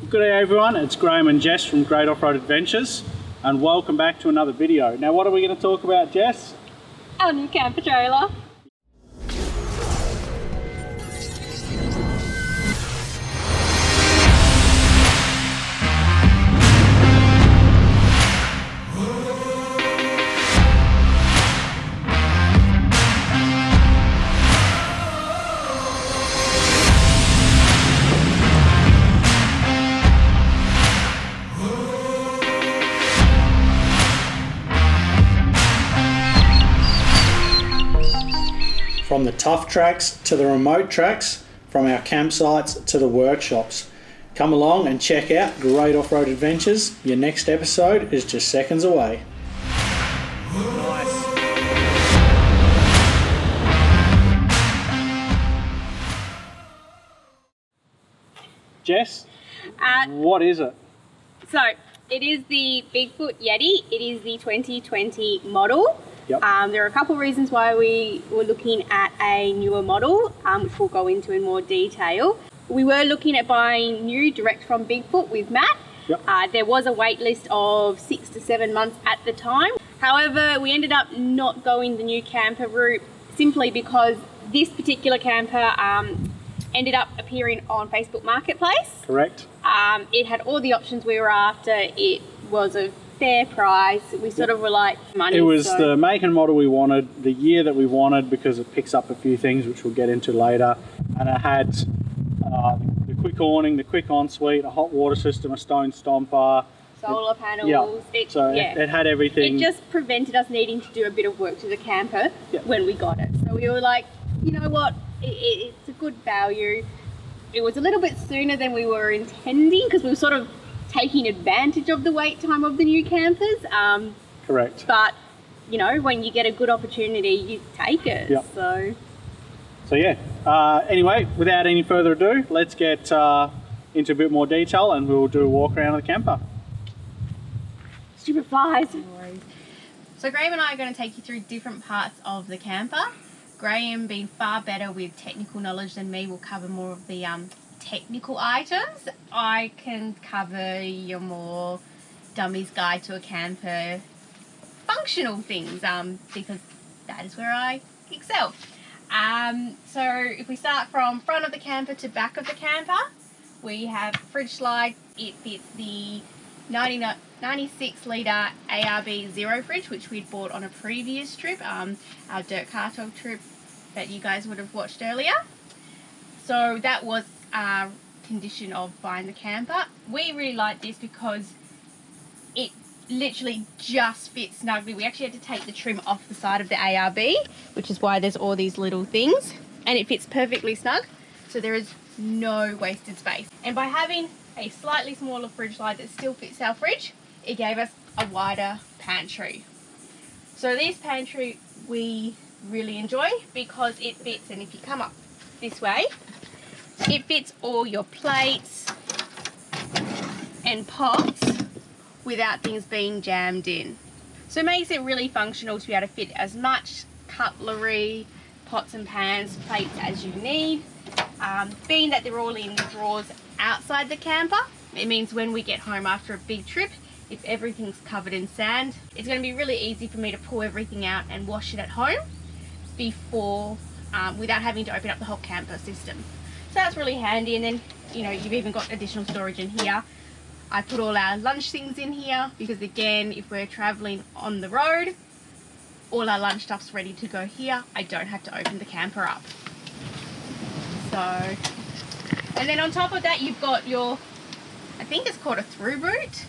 Good day everyone, it's Graham and Jess from Great Off-Road Adventures and welcome back to another video. Now what are we going to talk about, Jess? Our new camper trailer. From the tough tracks to the remote tracks, from our campsites to the workshops. Come along and check out Great Off-Road Adventures. Your next episode is just seconds away. Nice. Jess, what is it? So, it is the Bigfoot Yeti. It is the 2020 model. Yep. There are a couple of reasons why we were looking at a newer model, which we'll go into in more detail. We were looking at buying new direct from Bigfoot with Matt. Yep. There was a wait list of 6 to 7 months at the time. However, we ended up not going the new camper route simply because this particular camper ended up appearing on Facebook Marketplace. Correct. It had all the options we were after. It was a fair price. We sort of were like money. It was the make and model we wanted, the year that we wanted, because it picks up a few things which we'll get into later. And it had the quick awning, the quick ensuite, a hot water system, a stone stomper, solar panels. It had everything. It just prevented us needing to do a bit of work to the camper when we got it. So we were like, you know what, it's a good value. It was a little bit sooner than we were intending because we were sort of taking advantage of the wait time of the new campers. Correct. But, you know, when you get a good opportunity, you take it. Yep. So yeah. Anyway, without any further ado, let's get into a bit more detail and we'll do a walk around of the camper. Stupid flies. So Graham and I are going to take you through different parts of the camper. Graham, being far better with technical knowledge than me, will cover more of the technical items. I can cover your more dummies guide to a camper functional things because that is where I excel. So if we start from front of the camper to back of the camper, we have fridge slide. It fits the 96 litre ARB Zero fridge, which we'd bought on a previous trip, our dirt car talk trip that you guys would have watched earlier. So that was a condition of buying the camper. We really like this because it literally just fits snugly. We actually had to take the trim off the side of the ARB, which is why there's all these little things, and it fits perfectly snug, so there is no wasted space. And by having a slightly smaller fridge slide that still fits our fridge, it gave us a wider pantry. So this pantry we really enjoy because it fits, and if you come up this way, it fits all your plates and pots without things being jammed in. So it makes it really functional to be able to fit as much cutlery, pots and pans, plates as you need. Being that they're all in drawers outside the camper, it means when we get home after a big trip, if everything's covered in sand, it's going to be really easy for me to pull everything out and wash it at home before, without having to open up the whole camper system. So that's really handy. And then, you know, you've even got additional storage in here. I put all our lunch things in here because, again, if we're traveling on the road, all our lunch stuff's ready to go here. I don't have to open the camper up. So, and then on top of that, you've got your, I think it's called a through boot.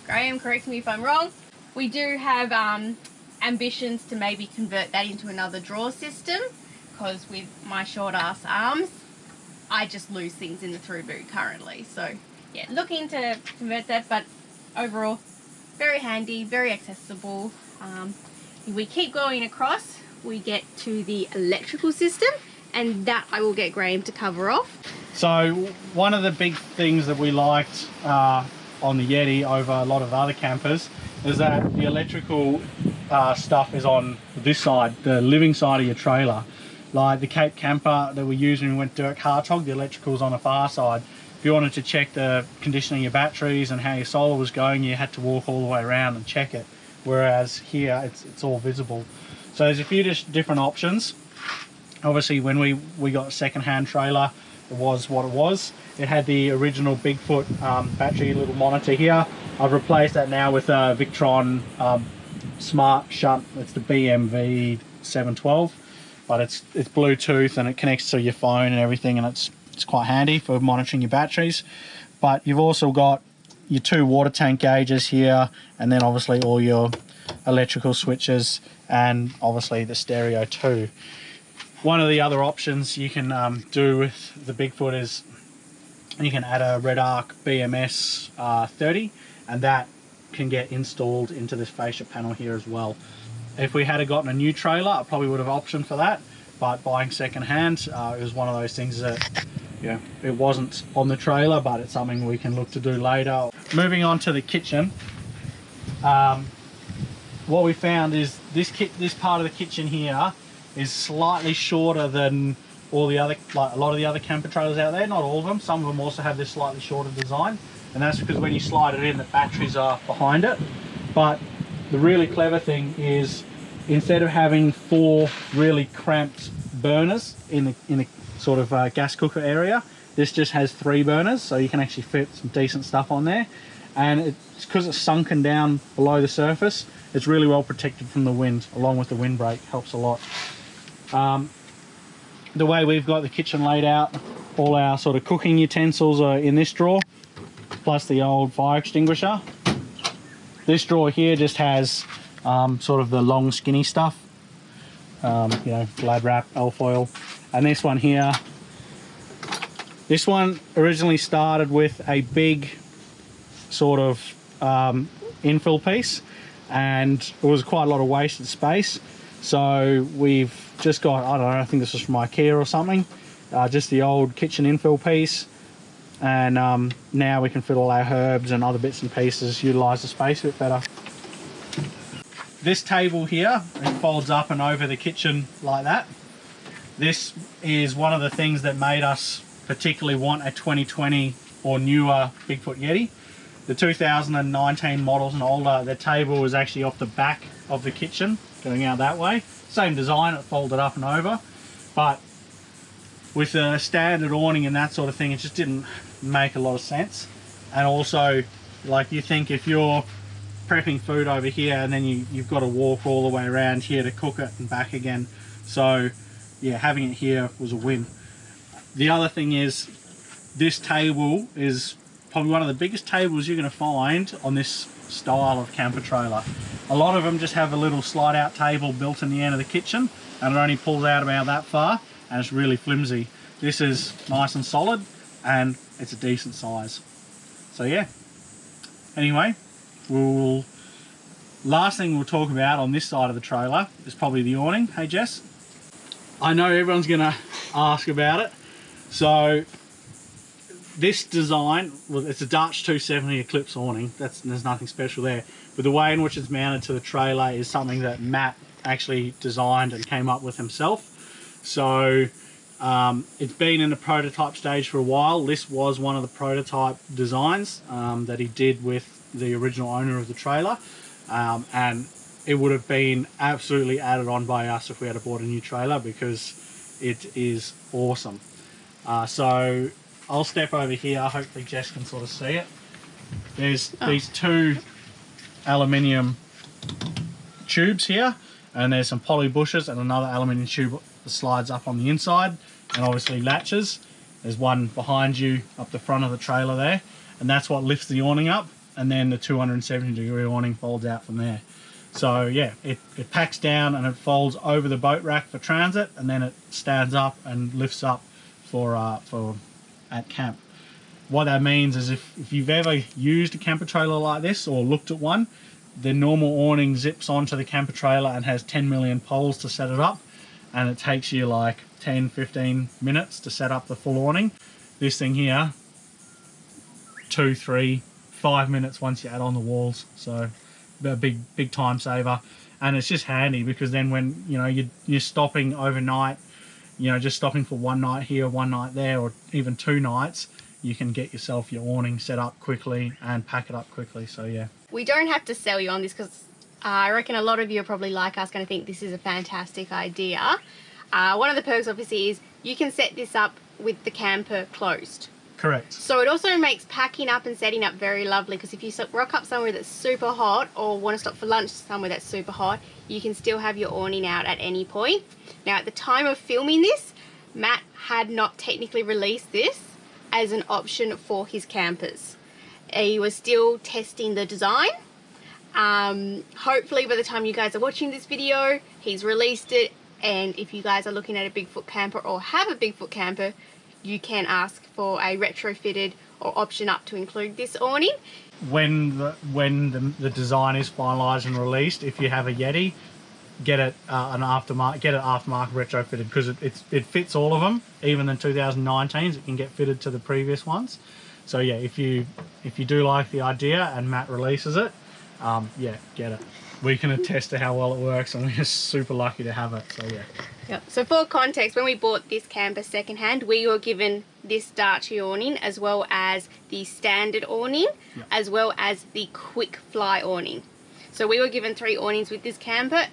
Graham, correct me if I'm wrong. We do have ambitions to maybe convert that into another drawer system, because with my short ass arms, I just lose things in the through boot currently. So yeah, looking to convert that, but overall very handy, very accessible. If we keep going across, we get to the electrical system, and that I will get Graham to cover off. So one of the big things that we liked on the Yeti over a lot of other campers is that the electrical stuff is on this side, the living side of your trailer. Like the Cape camper that we used when we went dirt car tog, the electrical's on the far side. if you wanted to check the condition of your batteries and how your solar was going, you had to walk all the way around and check it. Whereas here, it's all visible. So there's a few different options. Obviously, when we got a second-hand trailer, it was what it was. It had the original Bigfoot battery little monitor here. I've replaced that now with a Victron smart shunt. It's the BMV 712, but it's Bluetooth and it connects to your phone and everything, and it's quite handy for monitoring your batteries. But you've also got your 2 water tank gauges here, and then obviously all your electrical switches, and obviously the stereo too. One of the other options you can do with the Bigfoot is you can add a Red Arc BMS 30, and that can get installed into this fascia panel here as well. If we had gotten a new trailer, I probably would have optioned for that, but buying second hand, it was one of those things that, yeah, it wasn't on the trailer, but it's something we can look to do later. Moving on to the kitchen, what we found is this part of the kitchen here is slightly shorter than all the other, like a lot of the other camper trailers out there. Not all of them. Some of them also have this slightly shorter design, and that's because when you slide it in, the batteries are behind it. But the really clever thing is, instead of having 4 really cramped burners in the sort of gas cooker area, this just has 3 burners, so you can actually fit some decent stuff on there. And it's because it's sunken down below the surface, it's really well protected from the wind, along with the windbreak. Helps a lot. The way we've got the kitchen laid out, all our sort of cooking utensils are in this drawer, plus the old fire extinguisher. This drawer here just has sort of the long skinny stuff, you know, glad wrap, alfoil. And this one here, this one originally started with a big sort of infill piece, and it was quite a lot of wasted space. So we've just got, I don't know, I think this was from IKEA or something, just the old kitchen infill piece, and now we can fit all our herbs and other bits and pieces, utilise the space a bit better. This table here, it folds up and over the kitchen like that. This is one of the things that made us particularly want a 2020 or newer Bigfoot Yeti. The 2019 models and older, the table is actually off the back of the kitchen, going out that way. Same design, it folded up and over, but with a standard awning and that sort of thing, it just didn't make a lot of sense. And also, like, you think if you're prepping food over here and then you've got to walk all the way around here to cook it and back again. So yeah, having it here was a win. The other thing is, this table is probably one of the biggest tables you're going to find on this style of camper trailer. A lot of them just have a little slide out table built in the end of the kitchen, and it only pulls out about that far, and it's really flimsy. This is nice and solid, and it's a decent size. So yeah, anyway, last thing we'll talk about on this side of the trailer is probably the awning. Hey Jess, I know everyone's going to ask about it. So this design, well, it's a Darche 270 Eclipse awning. There's nothing special there. But the way in which it's mounted to the trailer is something that Matt actually designed and came up with himself. So it's been in the prototype stage for a while. This was one of the prototype designs that he did with the original owner of the trailer. And it would have been absolutely added on by us if we had bought a new trailer, because it is awesome. So I'll step over here, hopefully Jess can sort of see it. There's these 2 aluminium tubes here, and there's some poly bushes and another aluminium tube that slides up on the inside, and obviously latches. There's one behind you up the front of the trailer there, and that's what lifts the awning up, and then the 270-degree awning folds out from there. So yeah, it packs down and it folds over the boat rack for transit, and then it stands up and lifts up for at camp. What that means is if you've ever used a camper trailer like this or looked at one, the normal awning zips onto the camper trailer and has 10 million poles to set it up, and it takes you like 10-15 minutes to set up the full awning. This thing here, 2, 3, 5 minutes once you add on the walls. So a big time saver, and it's just handy because then when you're stopping overnight, just stopping for one night here, one night there, or even 2 nights, you can get yourself your awning set up quickly and pack it up quickly. So yeah. We don't have to sell you on this because I reckon a lot of you are probably like us, going to think this is a fantastic idea. One of the perks obviously is you can set this up with the camper closed. Correct. So it also makes packing up and setting up very lovely, because if you rock up somewhere that's super hot or want to stop for lunch somewhere that's super hot, you can still have your awning out at any point. Now at the time of filming this, Matt had not technically released this as an option for his campers. He was still testing the design. Hopefully by the time you guys are watching this video, he's released it, and if you guys are looking at a Bigfoot camper or have a Bigfoot camper, you can ask for a retrofitted or option up to include this awning. When the design is finalised and released, if you have a Yeti, get it aftermarket retrofitted, because it fits all of them. Even the 2019s, it can get fitted to the previous ones. So yeah, if you do like the idea and Matt releases it, yeah, get it. We can attest to how well it works, and we're super lucky to have it. So yeah. Yep. So for context, when we bought this camper secondhand, we were given this Darche awning as well as the standard awning, yep, as well as the quick fly awning. So we were given 3 awnings with this camper,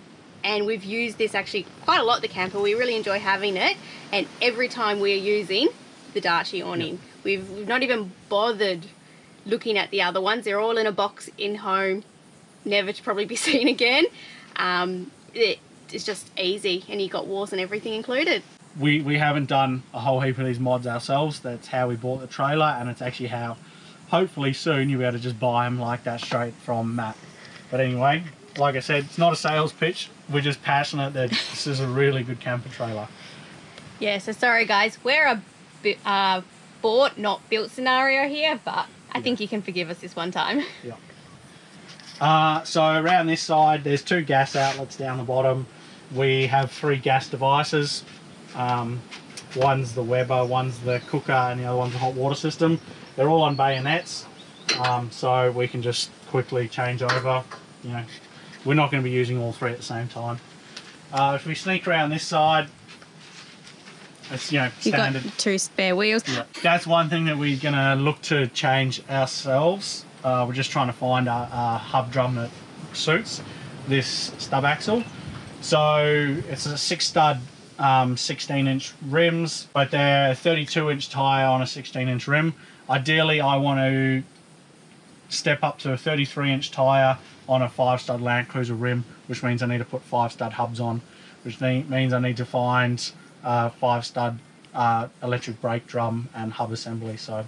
and we've used this actually quite a lot, the camper. We really enjoy having it, and every time we're using the Darche awning. Yep. We've not even bothered looking at the other ones. They're all in a box in home, never to probably be seen again. It's just easy, and you got walls and everything included. We haven't done a whole heap of these mods ourselves. That's how we bought the trailer, and it's actually how hopefully soon you'll be able to just buy them like that straight from Matt. But anyway, like I said, it's not a sales pitch. We're just passionate that this is a really good camper trailer. Yeah, so sorry guys, we're a bought not built scenario here, but I think you can forgive us this one time. Yeah. So around this side, there's 2 gas outlets down the bottom. We have 3 gas devices. One's the Weber, one's the cooker, and the other one's the hot water system. They're all on bayonets, so we can just quickly change over. You know, we're not going to be using all 3 at the same time. If we sneak around this side, it's, you know, standard. You've got 2 spare wheels. Yeah. That's one thing that we're going to look to change ourselves. We're just trying to find a hub drum that suits this stub axle. So it's a 6 stud 16-inch rims, but they're a 32-inch tyre on a 16-inch rim. Ideally, I want to step up to a 33-inch tyre on a 5 stud Land Cruiser rim, which means I need to put 5 stud hubs on, which means I need to find 5 stud electric brake drum and hub assembly. So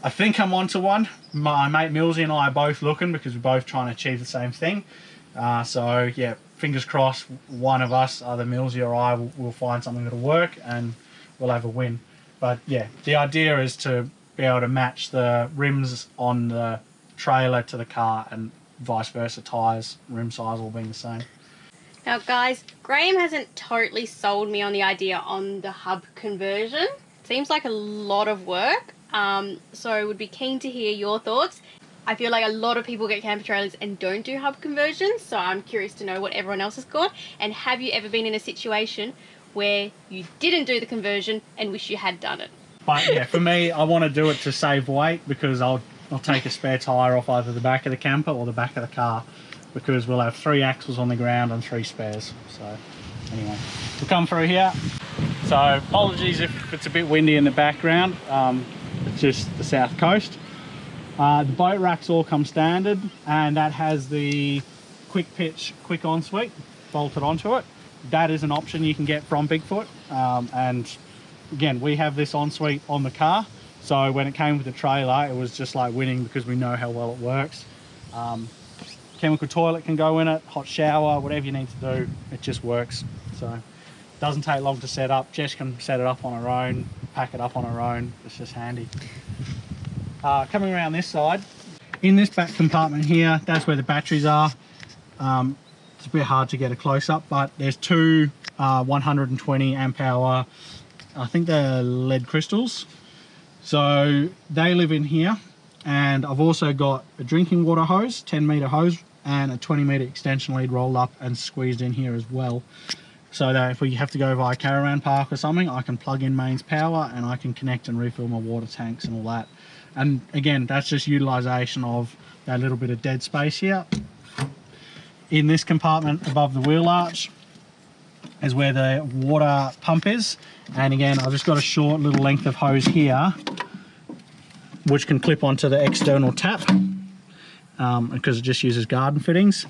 I think I'm onto one. My mate Millsy and I are both looking, because we're both trying to achieve the same thing. So yeah, fingers crossed, one of us, either Millsy or I, will find something that'll work and we'll have a win. But yeah, the idea is to be able to match the rims on the trailer to the car, and vice versa, tyres, rim size all being the same. Now guys, Graham hasn't totally sold me on the idea on the hub conversion. Seems like a lot of work, so I would be keen to hear your thoughts. I feel like a lot of people get camper trailers and don't do hub conversions, so I'm curious to know what everyone else has got. And have you ever been in a situation where you didn't do the conversion and wish you had done it? But yeah, for me, I want to do it to save weight, because I'll take a spare tyre off either the back of the camper or the back of the car, because we'll have 3 axles on the ground and 3 spares. So anyway, we'll come through here. So apologies if it's a bit windy in the background. It's just the south coast. The boat racks all come standard, and that has the quick pitch, quick ensuite bolted onto it. That is an option you can get from Bigfoot. And again, we have this ensuite on the car, so when it came with the trailer, it was just like winning, because we know how well it works. Chemical toilet can go in it, hot shower, whatever you need to do, it just works. So it doesn't take long to set up. Jess can set it up on her own, pack it up on her own. It's just handy. Coming around this side, in this back compartment here, that's where the batteries are. It's a bit hard to get a close-up, but there's 2 120 amp hour, I think they're lead crystals. So they live in here, and I've also got a drinking water hose, 10 meter hose, and a 20 meter extension lead rolled up and squeezed in here as well. so that if we have to go via caravan park or something, I can plug in mains power and I can connect and refill my water tanks and all that. And again, that's just utilization of that little bit of dead space here. In this compartment above the wheel arch is where the water pump is, and again, I've just got a short little length of hose here which can clip onto the external tap, because it just uses garden fittings.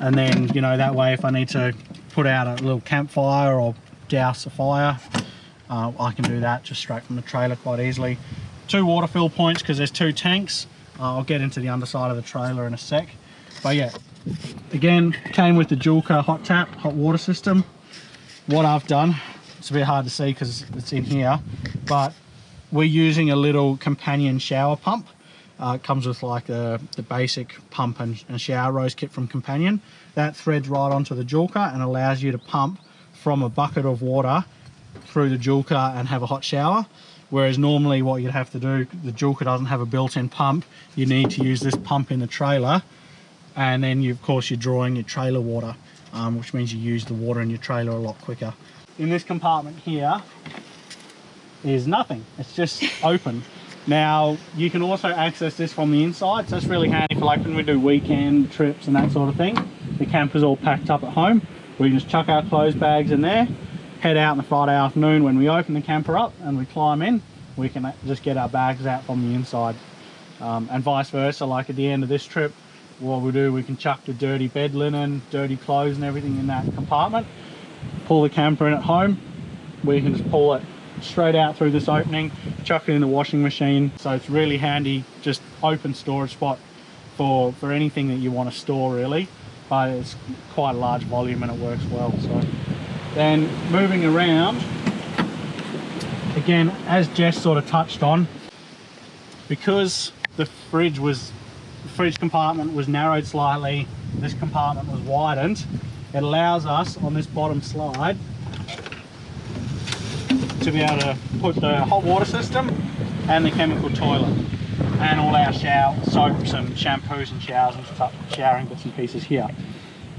And then, you know, that way if I need to put out a little campfire or douse a fire, I can do that just straight from the trailer quite easily. 2 water fill points because there's 2 tanks. I'll get into the underside of the trailer in a sec. But yeah, again, came with the Julka hot tap, hot water system. What I've done, it's a bit hard to see because it's in here, but we're using a little companion shower pump. It comes with like the basic pump and shower rose kit from Companion. That threads right onto the Julka and allows you to pump from a bucket of water through the Julka and have a hot shower. Whereas normally what you'd have to do, the Julka doesn't have a built-in pump. You need to use this pump in the trailer, and then of course you're drawing your trailer water, which means you use the water in your trailer a lot quicker. In this compartment here is nothing. It's just open. Now you can also access this from the inside, so it's really handy for like when we do weekend trips and that sort of thing. The camper's all packed up at home. We can just chuck our clothes bags in there, head out on the Friday afternoon when we open the camper up and we climb in. We can just get our bags out from the inside, and vice versa. Like at the end of this trip, what we do, we can chuck the dirty bed linen, dirty clothes and everything in that compartment, pull the camper in at home. We can just pull it straight out through this opening, chuck it in the washing machine. So it's really handy, just open storage spot for anything that you want to store really, but it's quite a large volume and it works well. So then moving around, again, as Jess sort of touched on, because the fridge compartment was narrowed slightly, this compartment was widened, it allows us on this bottom slide to be able to put the hot water system and the chemical toilet and all our shower soaps and shampoos and showers and stuff, showering bits and pieces here.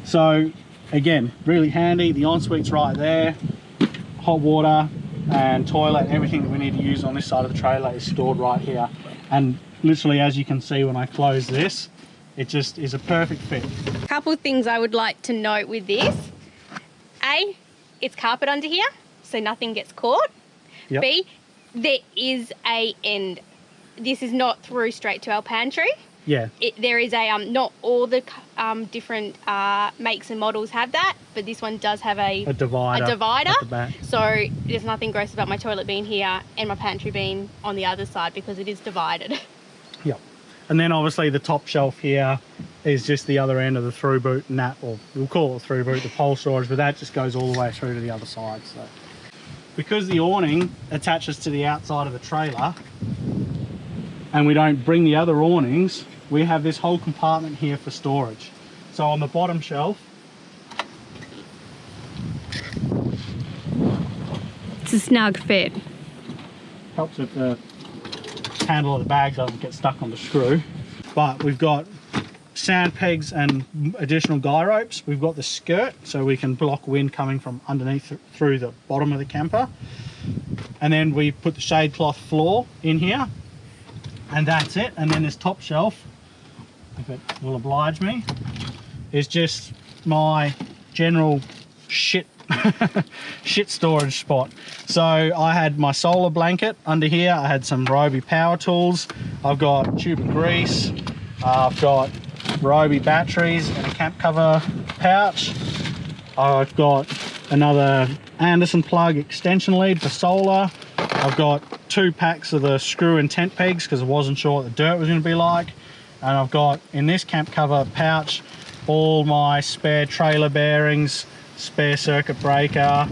So again, really handy. The ensuite's right there, hot water and toilet, everything that we need to use on this side of the trailer is stored right here. And literally, as you can see when I close this, it just is a perfect fit. A couple of things I would like to note with this. A, it's carpet under here, so nothing gets caught. Yep. B, there is a end. This is not through straight to our pantry. Yeah. There is a, not all the different makes and models have that, but this one does have a divider at the back. So there's nothing gross about my toilet being here and my pantry being on the other side because it is divided. Yep. And then obviously the top shelf here is just the other end of the through boot, and that, or we'll call it through boot, the pole storage, but that just goes all the way through to the other side. So because the awning attaches to the outside of the trailer and we don't bring the other awnings, we have this whole compartment here for storage. So on the bottom shelf, it's a snug fit. helps if the handle of the bag doesn't get stuck on the screw. But we've got sand pegs and additional guy ropes. We've got the skirt so we can block wind coming from underneath through the bottom of the camper. And then we put the shade cloth floor in here, and that's it. And then this top shelf, if it will oblige me, is just my general shit shit storage spot. So I had my solar blanket under here, I had some Ryobi power tools, I've got tube of grease, I've got Ryobi batteries and a camp cover pouch, I've got another Anderson plug extension lead for solar, I've got 2 packs of the screw and tent pegs because I wasn't sure what the dirt was going to be like, and I've got in this camp cover pouch all my spare trailer bearings, spare circuit breaker,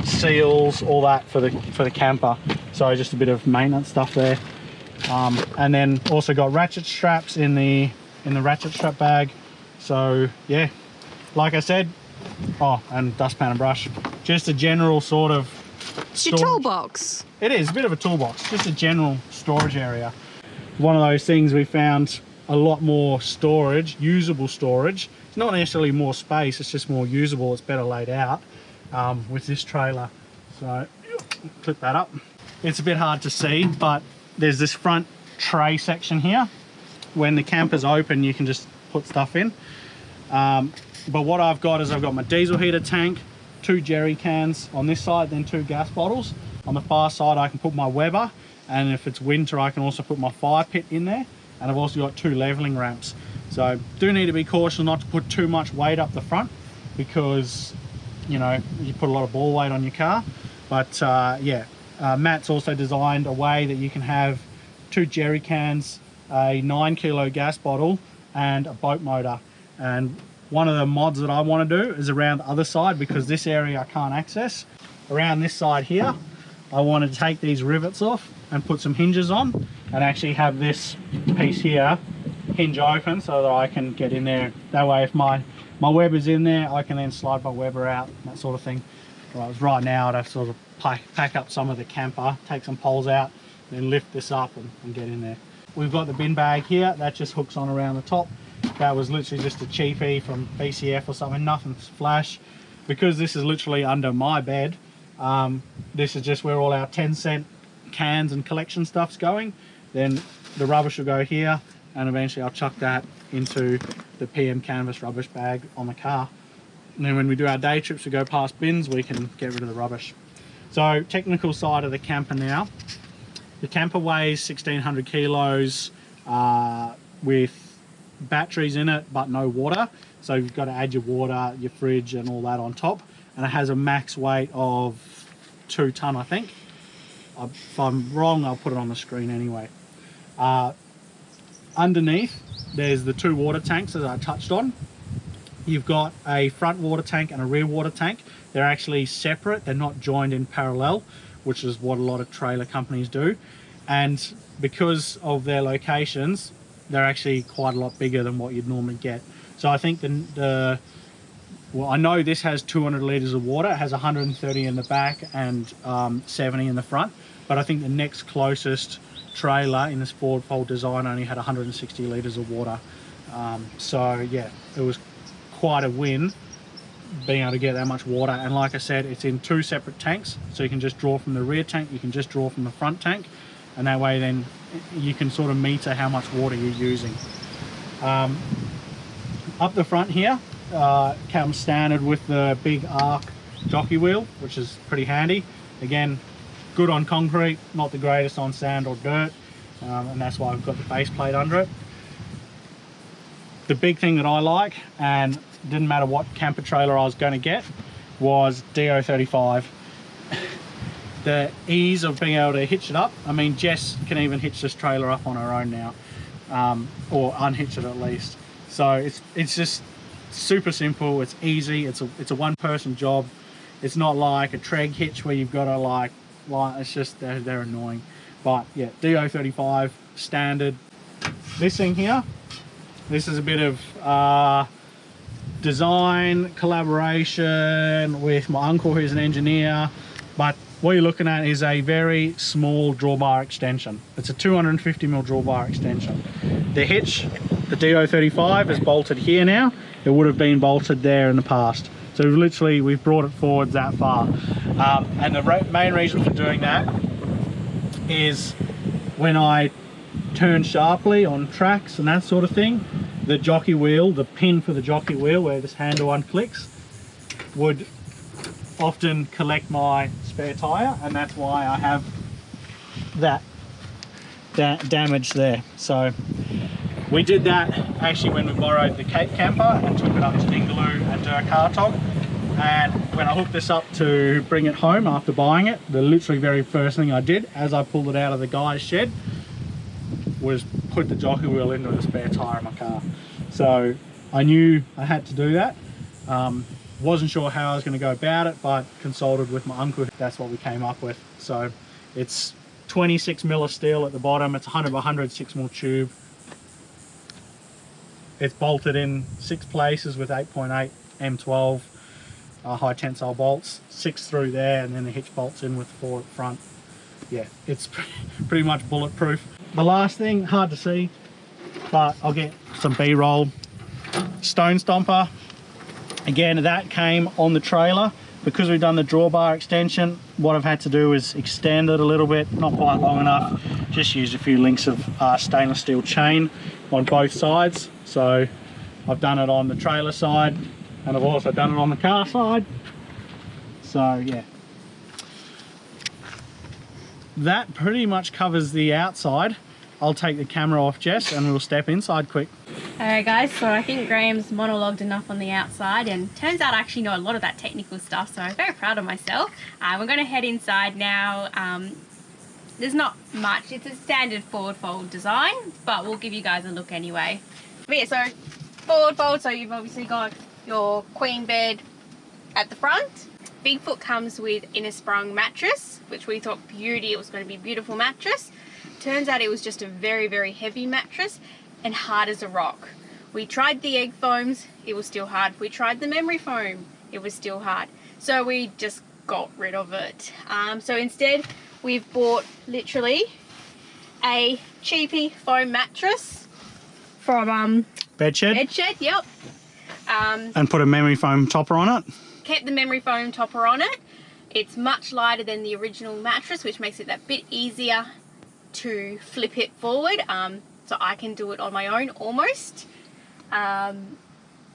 seals, all that for the camper. So just a bit of maintenance stuff there, and then also got ratchet straps in the ratchet strap bag. So yeah, like I said, oh, and dustpan and brush, just a general sort of it's your toolbox. It is a bit of a toolbox, just a general storage area. One of those things we found a lot more storage, usable storage. It's not necessarily more space, it's just more usable, it's better laid out. with this trailer. So clip that up. It's a bit hard to see, but there's this front tray section here. When the camper's open, you can just put stuff in. But what I've got is I've got my diesel heater tank, 2 jerry cans on this side, then 2 gas bottles. On the far side I can put my Weber, and if it's winter I can also put my fire pit in there. And I've also got 2 leveling ramps. So do need to be cautious not to put too much weight up the front, because you know you put a lot of ball weight on your car. But yeah, Matt's also designed a way that you can have 2 jerry cans, a 9 kilo gas bottle and a boat motor. And one of the mods that I want to do is around the other side, because this area I can't access. Around this side here I want to take these rivets off and put some hinges on, and actually have this piece here hinge open so that I can get in there. That way if my Weber's in there, I can then slide my Weber out, that sort of thing. Whereas right now I'd have to sort of pack up some of the camper, take some poles out, then lift this up and get in there. We've got the bin bag here that just hooks on around the top. That was literally just a cheapie from BCF or something, nothing flash. Because this is literally under my bed, this is just where all our 10-cent cans and collection stuff's going. Then the rubbish will go here, and eventually I'll chuck that into the PM canvas rubbish bag on the car. And then when we do our day trips, we go past bins, we can get rid of the rubbish. So technical side of the camper now. The camper weighs 1600 kilos with batteries in it, but no water. So you've got to add your water, your fridge and all that on top. And it has a max weight of 2 ton, I think. If I'm wrong, I'll put it on the screen anyway. Underneath, there's the 2 water tanks that I touched on. You've got a front water tank and a rear water tank. They're actually separate, they're not joined in parallel, which is what a lot of trailer companies do. And because of their locations, they're actually quite a lot bigger than what you'd normally get. So I think well, I know this has 200 litres of water. It has 130 in the back and 70 in the front. But I think the next closest trailer in this Ford Fold design only had 160 litres of water. So yeah, it was quite a win being able to get that much water. And like I said, it's in 2 separate tanks. So you can just draw from the rear tank, you can just draw from the front tank. And that way then you can sort of meter how much water you're using. Up the front here, comes standard with the big arc jockey wheel, which is pretty handy. Again, good on concrete, not the greatest on sand or dirt, and that's why I've got the base plate under it. The big thing that I like, and didn't matter what camper trailer I was going to get, was DO35. The ease of being able to hitch it up. I mean, Jess can even hitch this trailer up on her own now, or unhitch it at least. So it's just super simple, it's easy, it's a one-person job. It's not like a Treg hitch where you've got to like it's just they're annoying. But yeah, DO35 standard. This thing here, this is a bit of design collaboration with my uncle who's an engineer, but what you're looking at is a very small drawbar extension. It's a 250mm drawbar extension. The hitch, the DO35, is bolted here now. It would have been bolted there in the past. So we've brought it forward that far. And the main reason for doing that is when I turn sharply on tracks and that sort of thing, the jockey wheel, the pin for the jockey wheel where this handle unclicks, would often collect my spare tyre, and that's why I have that damage there. So we did that actually when we borrowed the Cape camper and took it up to Ningaloo and Darche Hartog. And when I hooked this up to bring it home after buying it, the literally very first thing I did as I pulled it out of the guy's shed was put the jockey wheel into the spare tyre in my car. So I knew I had to do that. Wasn't sure how I was going to go about it, but consulted with my uncle. That's what we came up with. So it's 26mm of steel at the bottom. It's 100 by 100 6mm tube. It's bolted in 6 places with 8.8 M12 high tensile bolts. 6 through there, and then the hitch bolts in with 4 at the front. Yeah, it's pretty much bulletproof. The last thing, hard to see, but I'll get some B-roll. Stone stomper. Again, that came on the trailer. because we've done the drawbar extension, what I've had to do is extend it a little bit, not quite long enough. Just used a few links of stainless steel chain on both sides. So I've done it on the trailer side and I've also done it on the car side. So yeah. That pretty much covers the outside. I'll take the camera off, Jess, and we'll step inside quick. Alright guys, so I think Graham's monologued enough on the outside, and turns out I actually know a lot of that technical stuff, so I'm very proud of myself. We're going to head inside now. There's not much, it's a standard forward fold design, but we'll give you guys a look anyway. But yeah, so forward fold, so you've obviously got your queen bed at the front. Bigfoot comes with inner sprung mattress, which we thought beauty, it was going to be a beautiful mattress. Turns out it was just a very, very heavy mattress and hard as a rock. We tried the egg foams, it was still hard. We tried the memory foam, it was still hard. So we just got rid of it. So instead, we've bought literally a cheapy foam mattress from Bedshed? Bedshed, yep. And put a memory foam topper on it. Kept the memory foam topper on it. It's much lighter than the original mattress, which makes it that bit easier to flip it forward. So I can do it on my own almost. And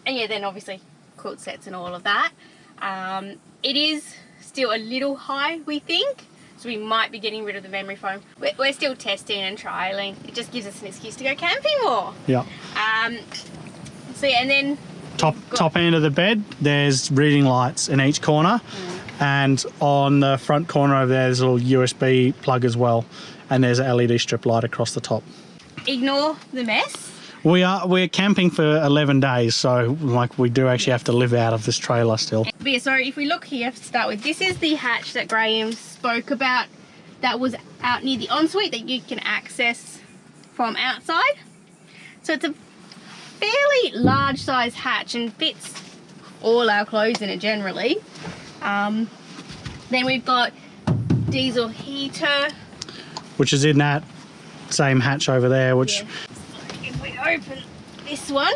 yeah, then obviously quilt sets and all of that. It is still a little high, we think. So we might be getting rid of the memory foam. We're still testing and trialing. It just gives us an excuse to go camping more. Yeah. So yeah, and then top end of the bed, there's reading lights in each corner, and on the front corner over there, there's a little USB plug as well, and there's an LED strip light across the top. Ignore the mess. We're camping for 11 days, so like we do actually have to live out of this trailer still. But yeah, so if we look here to start with, this is the hatch that Graham spoke about that was out near the ensuite that you can access from outside. So it's a fairly large size hatch and fits all our clothes in it generally. Then we've got diesel heater, which is in that same hatch over there, which... Yeah. If we open this one,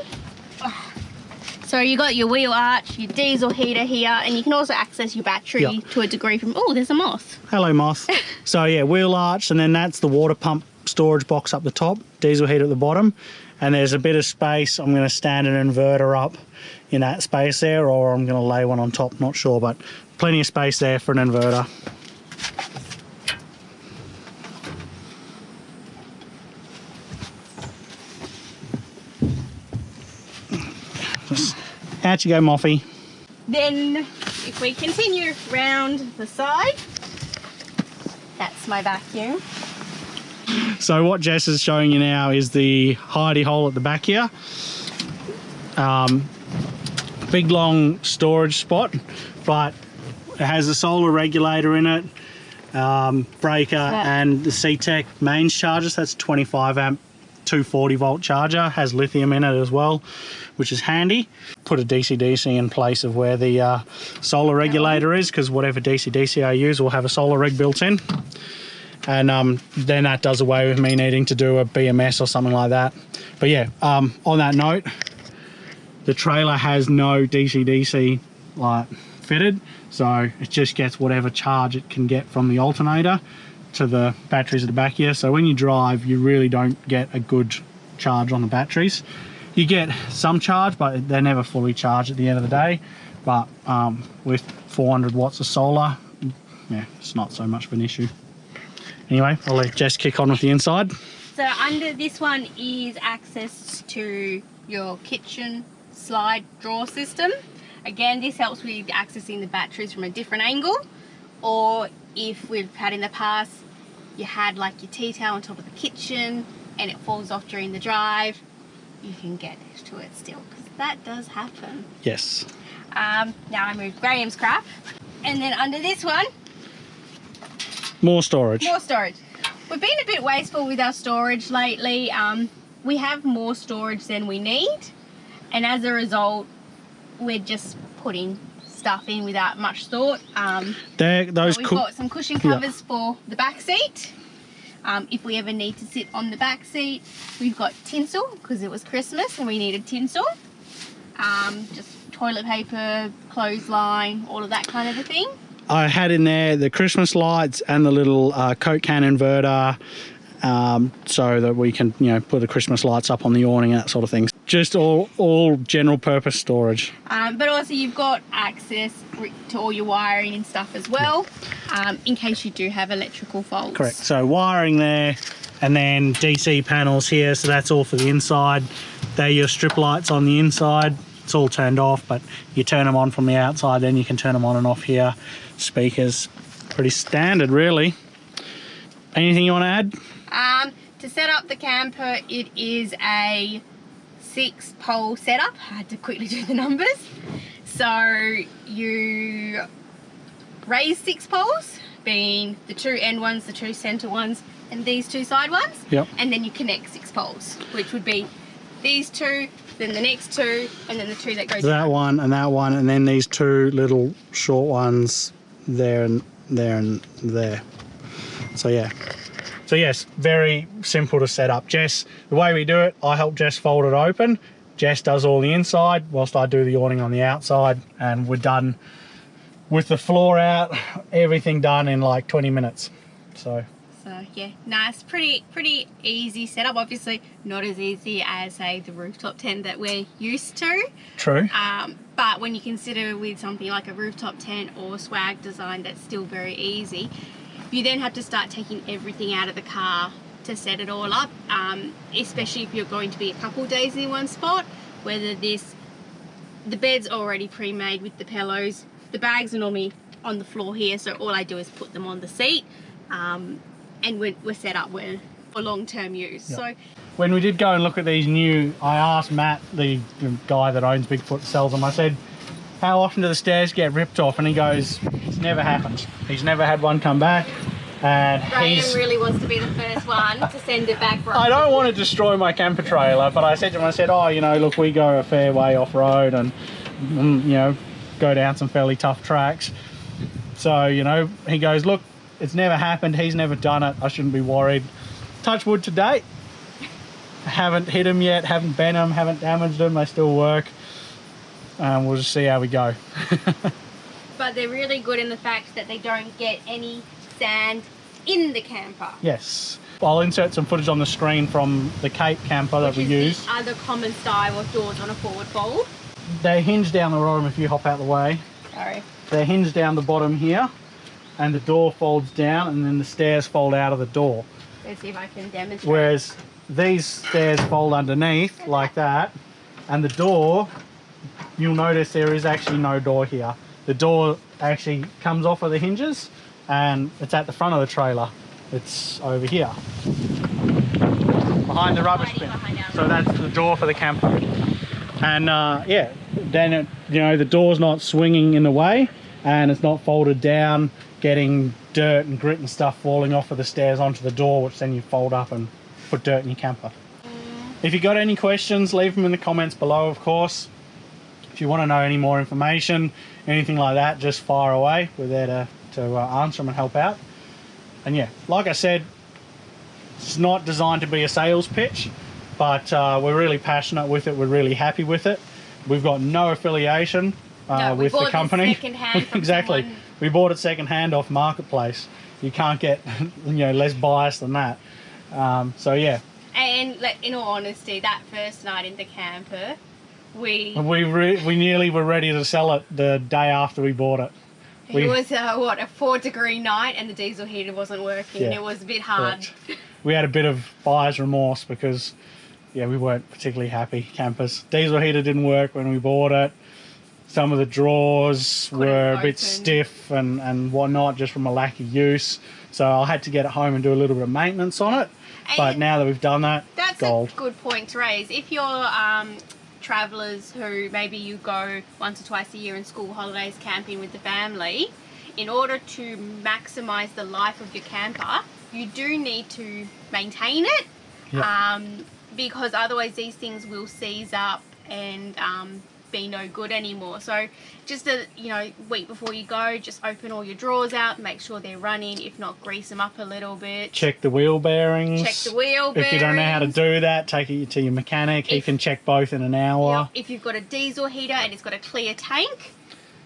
so you got your wheel arch, your diesel heater here, and you can also access your battery to a degree from... Oh, there's a moth. Hello, moth. So yeah, wheel arch, and then that's the water pump storage box up the top, diesel heater at the bottom, and there's a bit of space. I'm going to stand an inverter up in that space there, or I'm going to lay one on top, not sure, but plenty of space there for an inverter. Out you go, Moffy. Then if we continue round the side, that's my vacuum. So what Jess is showing you now is the hidey hole at the back here. Big long storage spot, but it has a solar regulator in it, breaker, and the C-Tech mains charger. So that's 25 amp 240 volt charger, has lithium in it as well, which is handy. Put a DC-DC in place of where the solar regulator is, because whatever DC-DC I use will have a solar reg built in. And then that does away with me needing to do a BMS or something like that. But yeah, on that note, the trailer has no DC-DC like fitted, so it just gets whatever charge it can get from the alternator to the batteries at the back here. So when you drive, you really don't get a good charge on the batteries. You get some charge, but they're never fully charged at the end of the day. But with 400 watts of solar, yeah, it's not so much of an issue. Anyway, I'll let Jess kick on with the inside. So under this one is access to your kitchen slide drawer system. Again, this helps with accessing the batteries from a different angle, or if we've had in the past, you had like your tea towel on top of the kitchen and it falls off during the drive, you can get to it still, because that does happen. Yes. Now I moved Graham's crap, and then under this one, more storage. More storage. We've been a bit wasteful with our storage lately. We have more storage than we need, and as a result, we're just putting stuff in without much thought. We've got some cushion covers for the back seat. If we ever need to sit on the back seat, we've got tinsel, because it was Christmas and we needed tinsel. Just toilet paper, clothesline, all of that kind of a thing. I had in there the Christmas lights and the little Coke can inverter, so that we can, you know, put the Christmas lights up on the awning and that sort of thing. Just all general purpose storage. But also you've got access to all your wiring and stuff as well, in case you do have electrical faults. Correct. So wiring there, and then DC panels here, so that's all for the inside. They're your strip lights on the inside. It's all turned off, but you turn them on from the outside, then you can turn them on and off here. Speakers, pretty standard really. Anything you want to add? To set up the camper, it is a 6-pole setup. I had to quickly do the numbers. So you raise 6 poles, being the 2 end ones, the 2 center ones, and these 2 side ones. Yep. And then you connect 6 poles, which would be these 2, then the next 2, and then the 2 that go That one, and then these 2 little short ones there and there and there. So yeah. So yes, very simple to set up. Jess, the way we do it, I help Jess fold it open. Jess does all the inside whilst I do the awning on the outside, and we're done with the floor out, everything done in like 20 minutes. So yeah, nice, pretty easy setup. Obviously not as easy as, say, the rooftop tent that we're used to. True. But when you consider with something like a rooftop tent or swag design, that's still very easy. You then have to start taking everything out of the car to set it all up, especially if you're going to be a couple of days in one spot, whether the bed's already pre-made with the pillows, the bags are normally on the floor here, so all I do is put them on the seat, and we're set up for long-term use. Yep. So when we did go and look at these new, I asked Matt, the guy that owns Bigfoot, sells them, I said, how often do the stairs get ripped off? And he goes, it's never happened. He's never had one come back. And Graham really wants to be the first one to send it back. I don't want to destroy my camper trailer, but I said to him, I said, oh, you know, look, we go a fair way off-road and, you know, go down some fairly tough tracks. So, you know, he goes, look, it's never happened. He's never done it. I shouldn't be worried. Touch wood to date. Haven't hit them yet, haven't bent them, haven't damaged them. They still work. We'll just see how we go. But they're really good in the fact that they don't get any sand in the camper. Yes. I'll insert some footage on the screen from the Cape camper that we use. The other common style of doors on a forward fold. They hinge down the bottom if you hop out the way. Sorry. They hinge down the bottom here, and the door folds down, and then the stairs fold out of the door. Let's see if I can demonstrate. Whereas these stairs fold underneath like that, and the door, you'll notice there is actually no door here. The door actually comes off of the hinges, and it's at the front of the trailer. It's over here, behind the rubbish bin. So that's the door for the camper. And yeah, then it, you know, the door's not swinging in the way, and it's not folded down, getting dirt and grit and stuff falling off of the stairs onto the door, which then you fold up and put dirt in your camper. If you got any questions, leave them in the comments below, of course. If you want to know any more information, anything like that, just fire away. We're there to answer them and help out. And yeah, like I said, it's not designed to be a sales pitch, but we're really passionate with it. We're really happy with it. We've got no affiliation with the company. Secondhand from exactly. someone. We bought it secondhand off Marketplace. You can't get, you know, less biased than that. So yeah. And in all honesty, that first night in the camper, we nearly were ready to sell it the day after we bought it. It was what, a 4-degree night, and the diesel heater wasn't working. Yeah, it was a bit hard. Correct. We had a bit of buyer's remorse because, yeah, we weren't particularly happy campers. Diesel heater didn't work when we bought it. Some of the drawers were a bit stiff and whatnot, just from a lack of use. So I had to get it home and do a little bit of maintenance on it. But now that we've done that, that's gold. A good point to raise. If you're travellers who maybe you go once or twice a year in school holidays camping with the family, in order to maximise the life of your camper, you do need to maintain it. Yep. Because otherwise these things will seize up and be no good anymore. So just a week before you go, just open all your drawers out, make sure they're running. If not, grease them up a little bit. Check the wheel bearings. Check the wheel bearings. If you don't know how to do that, take it to your mechanic. He can check both in an hour. If you've got a diesel heater and it's got a clear tank,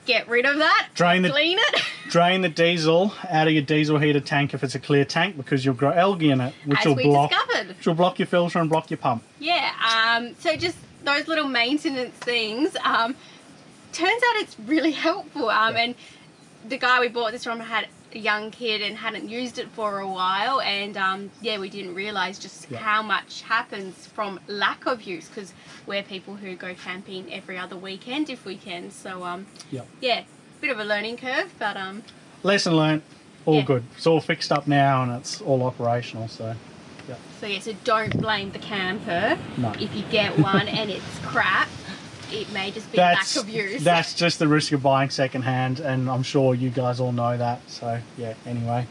get rid of that. Clean it. Drain the diesel out of your diesel heater tank if it's a clear tank, because you'll grow algae in it, which will block your filter and block your pump. Yeah. So just those little maintenance things. Turns out it's really helpful. And the guy we bought this from had a young kid and hadn't used it for a while, and we didn't realise just how much happens from lack of use, because we're people who go camping every other weekend if we can. So bit of a learning curve, but lesson learnt. All good. It's all fixed up now and it's all operational. So so don't blame the camper. No. If you get one and it's crap, it may just be lack of use. That's just the risk of buying second hand, and I'm sure you guys all know that. So anyway,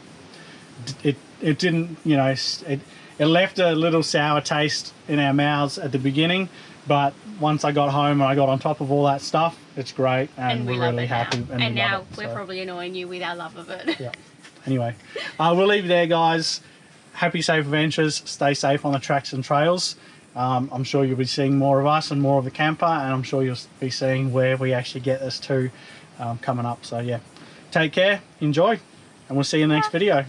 it didn't, it left a little sour taste in our mouths at the beginning, but once I got home and I got on top of all that stuff, it's great, and we're really happy. And now we're probably annoying you with our love of it. Yeah. Anyway, we'll leave it there, guys. Happy, safe adventures. Stay safe on the tracks and trails. I'm sure you'll be seeing more of us and more of the camper, and I'm sure you'll be seeing where we actually get this to coming up. So take care, enjoy, and we'll see you in the next video.